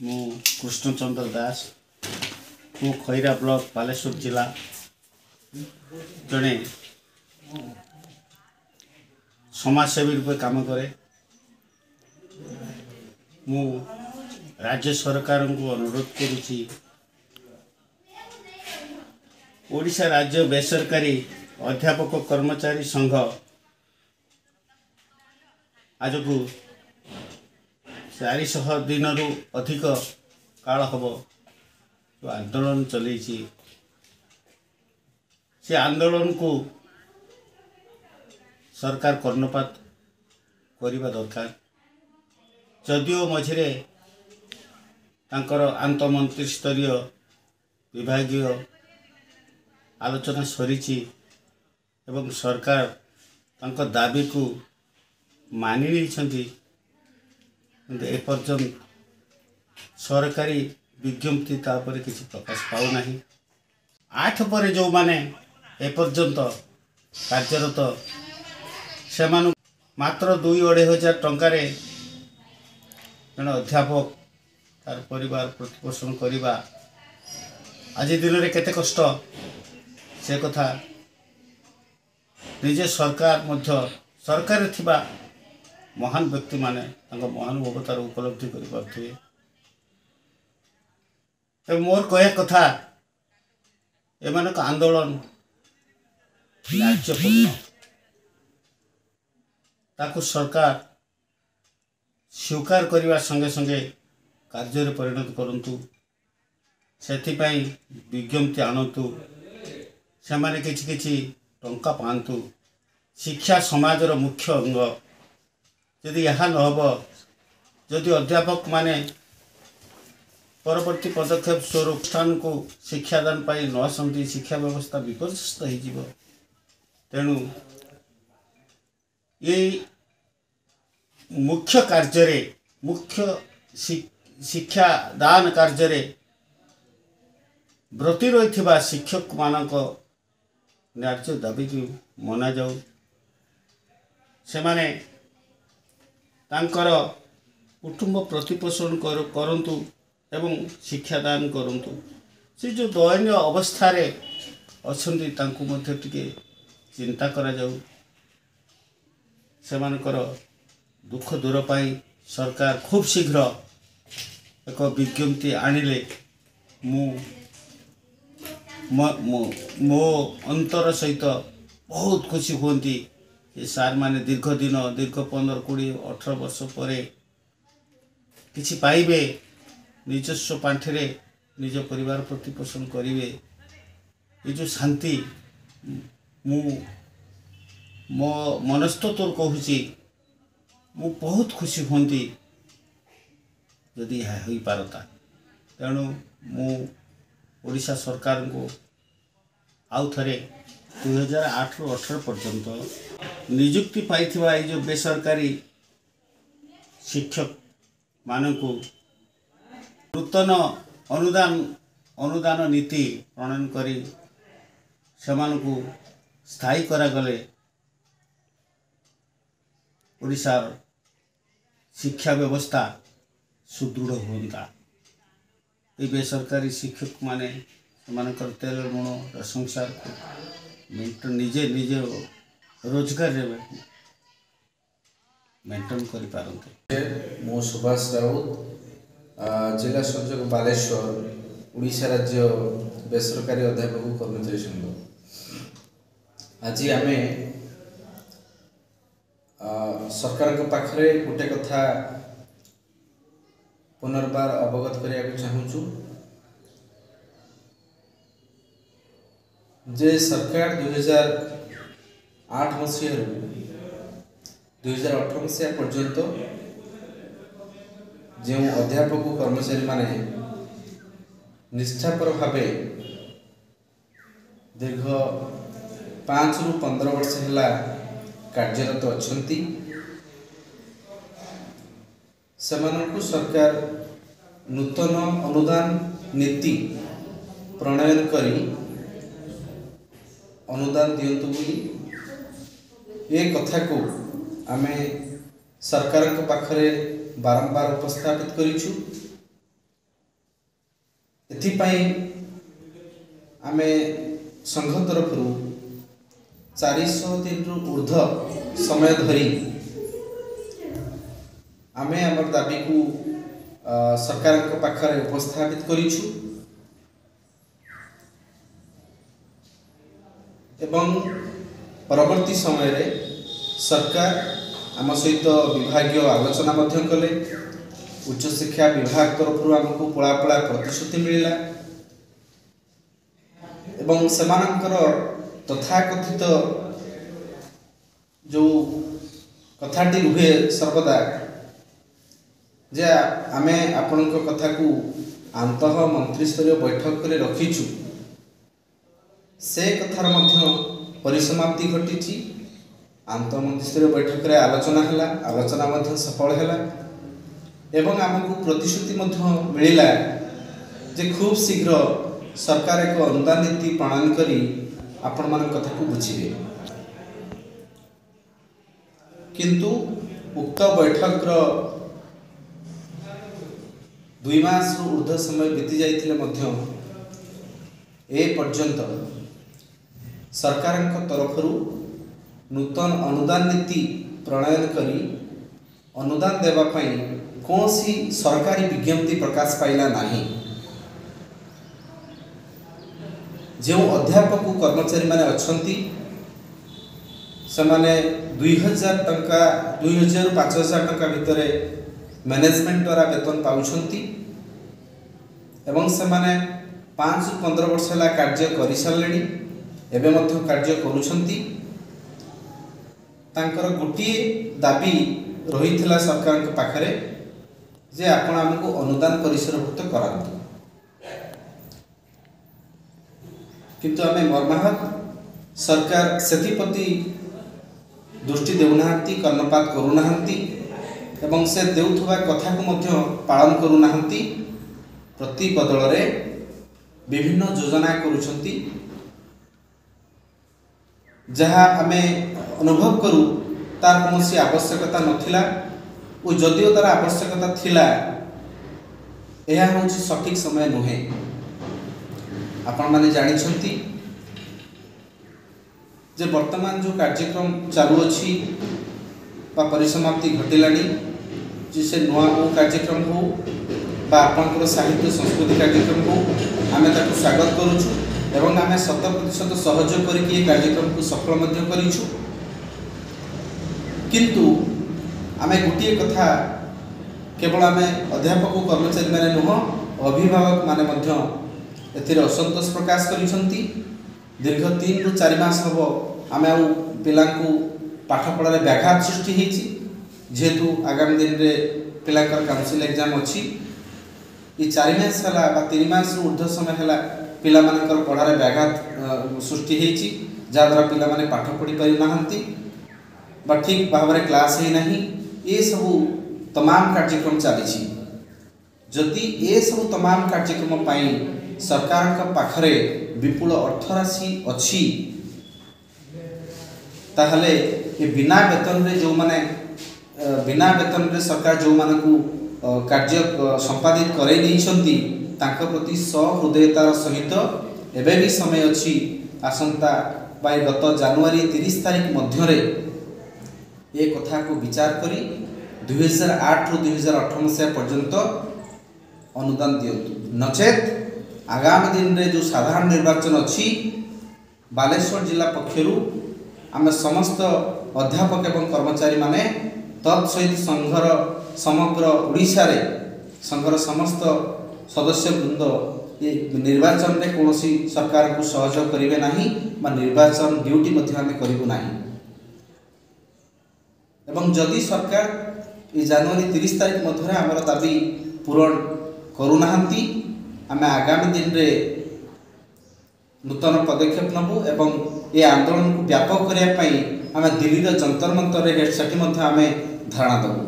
मु कृष्णचंद्र दास मु खैरा ब्लॉक बालेश्वर जिला जड़े समाजसेवी रूप काम करे। मु राज्य सरकार को अनुरोध करुच्ची ओडिशा राज्य बेसरकारी अध्यापक कर्मचारी संघ आज को 400 दिन रु अधिक काल हम जो आंदोलन चलई से आंदोलन को सरकार कर्णपात करने दरकार। जदिओ मझे आंत मंत्री स्तरीय विभागीय आलोचना सरी एवं सरकार तांको दाबी को मानि नहीं एपर्यंत सरकारी विज्ञप्ति तापर किसी प्रकाश पाऊना। 8 पर जो माने एपर्यंत कार्यरत से मात्र 2-2.5 हजार टंकार जन अध्यापक तार परिवार प्रतिपोषण करवा आज दिन में केते कष्ट से कथा निजे सरकार मध्य सरकार थिबा महान व्यक्ति माने महानुभवतार उपलब्धि कर मोर कह कथा एमान आंदोलन न्यायपूर्ण ताकू सरकार स्वीकार करने संगे संगे कार्य परिणत करंतु सेथिपाई विज्ञप्ति आणतु से माने किछि टंका पांतु। शिक्षा समाजर मुख्य अंग यदि यह नहब जदि अध्यापक माने परवर्ती पदक्षेप स्वरूप स्थान को शिक्षादान पाई न आसती शिक्षा व्यवस्था विपर्यस्त हो तेणु ये मुख्य कार्य मुख्य शिक्षादान कार्य ब्रती रही शिक्षक मानक न्याय दाबी की मना जाऊ से माने तांकर कुटुंब प्रतिपोषण करंतु एवं शिक्षादान करंतु से जो दयनीय अवस्था रे अछंती तांकु मध्य टिके चिंता करा जाऊ से मानकर दुख दूर पाई सरकार खूब शीघ्र एक विज्ञप्ति आनिले मो अंतर सहित बहुत खुशी होती ये सार माने दीर्घ दिन दीर्घ 15-20-18 वर्ष पर किसी पाइबे निजस्व पांठे निज परिवार प्रतिपोषण करेंगे ये जो शांति मु मो मनस्तत्व कहूँ मु बहुत खुशी होती जदि यह हो पारता। तेणु मु ओडिशा सरकार को आउ थे 2008-18 पर्यंत नियुक्ति पाई जो बेसरकारी शिक्षक मानकु नूतन अनुदान नीति प्रणयन करी सेमानकु स्थायी करागले ओडिशार शिक्षा व्यवस्था सुदृढ़ होता। ये बेसरकारी शिक्षक माने सेमानकर तेल लुण संसार को निजे निजे रोजगार मेंटेन कर पारंते। मो सुभाष राउत जिला संयोजक बालेश्वर उड़ीसा राज्य बेसरकारी अध्यापक कर्मचारी संघ। आज आमे सरकार के पाखरे गोटे कथा पुनर्बार अवगत करिया चाहूँ जे सरकार 2008 मसीह 2018 मसीहा पर्यंत जो अध्यापक कर्मचारी माने निष्ठापर भाव दीर्घ 5 ରୁ 15 वर्ष है कार्यरत अछंती सेमानकु सरकार नूतन अनुदान नीति प्रणयन करी अनुदान दियंतु बोली ये कथा को आमे सरकार के पाखरे बारंबार उपस्थापित करिछु। एथिपाई आमे संघ तरफ 400 दिन ऊर्ध समय धरी आमे आमर दाबी को सरकार के पाखरे उपस्थापित करिछु एवं परवर्ती समय रे सरकार आम सहित विभागीय आलोचना मध्य कले। उच्च शिक्षा विभाग तरफ आमको पळापळा प्रतिश्रुति मिलला एवं सेमानंकर तथाकथित जो कथाटी रुहे सर्वदा जे आमे आपणक कथा को आंतः मंत्रिस्तरीय बैठक करे रखिछु से कथार मध्य परिसमाप्ति घटिछि। आंतः मंत्रिस्तरीय बैठक रे आलोचना मध्य सफल हैला एवं आमको प्रतिश्रुति मध्य मिलिला जे खूब शीघ्र सरकार एक अनुदान नीति प्रणाली करी आपण मान कथा को बुझिबे। किंतु उक्त बैठक रो 2 मास ऊर्ध्व समय बीती जाइथिले मध्य ए पर्यंत सरकार तरफ नूतन अनुदान नीति प्रणयन करी अनुदान देवा पई कौन सी सरकारी विज्ञप्ति प्रकाश पाइला नहीं। जो अध्यापक कर्मचारी माने अछंती से माने 2000 टंका 2000 5000 टंका भितर मैनेजमेंट द्वारा वेतन पाउछंती एवं से माने 5 से 15 वर्ष हला कार्य करि सारलेनी एबे मध्य कार्य करूछंती। तांकर गोटिए दाबी रहिथिला सरकार के पाखरे जे आपण हमको अनुदान परिसरभुक्त करांतु किंतु आमे मर्माहत सरकार सेतिपति दृष्टि देउनाहांती कर्णपात करूनाहांती एवं से देउथबा कथा को मध्य पालन करूनाहांती। प्रति बदल रे विभिन्न योजना करूछंती जहाँ आमे अनुभव करू तार कोनोसी आवश्यकता नथिला ओ जदिओ तार आवश्यकता थिला यह हूँ सठिक समय नुहे। आपण माने जानी छंती जे वर्तमान जो कार्यक्रम चालू अछि बा परिसमाप्ति घटिलानी जे से नुआ को कार्यक्रम हो बा आपनकर साहित्य संस्कृति कार्यक्रम हो आमे ताको स्वागत करूछु एवं आमे 100% सहयोग करके ये कार्यक्रम को सफल मध्य करिछु। किंतु आमे गोटे कथा केवल आमे अध्यापक कर्मचारी माने नुह अभिभावक माने मध्य एथिरे असंतोष प्रकाश करिसंती। दीर्घ 3 रु 4 मास हबो आमे आ पिला को पाठ पढ़ारे व्याघात सृष्टि हेछि जेहेतु आगामी दिन रे पिलाकर काउंसिल एग्जाम अछि। ई 4 मास हला बा 3 मास रु ऊर्ध्व समय हला पिला मानकर पढ़ारे व्याघात सृष्टि हेछि जा द्वारा पिला माने पाठ पढ़ी पारि नाहंती बा ठीक भाव में क्लास ही नहीं। ये सब तमाम कार्यक्रम चली जदि ये सब तमाम कार्यक्रम पाई सरकार का पाखरे विपुल अर्थराशि अच्छी ताहले ये बिना वेतन रे जो माने बिना वेतन रे सरकार जो माने को कार्य संपादित करे नहीं छंती तांका प्रति सहृदयतार सहित एबे भी समय अच्छी आसंता बाय गत जनवरी 30 तारिख मध्य रे ये कथा को विचार करी 2008 रु 2018 मसीहा पर्यंत अनुदान दियंतु नचेत आगामी दिन रे जो साधारण निर्वाचन अच्छी बालेश्वर जिला पक्षरु आमे समस्त अध्यापक एवं कर्मचारी माने तत्सहित संघर समग्र ओडिशा रे संघर समस्त सदस्य वृंद ये निर्वाचन रे कोनोसी सरकार को सहयोग करिवे नाही बा निर्वाचन ड्यूटी मध्य आमे करिवु नाही एवं जदि सरकार ये जनवरी 30 तारिख मध्य आमर दाबी पूरण करूनाहांती आमे आगामी दिन रे नूतन पदक्षेप नबू एवं ये आंदोलन को व्यापक करने आमे दिल्ली जंतर मंतर हेड सेठी आमे धारणा देबू।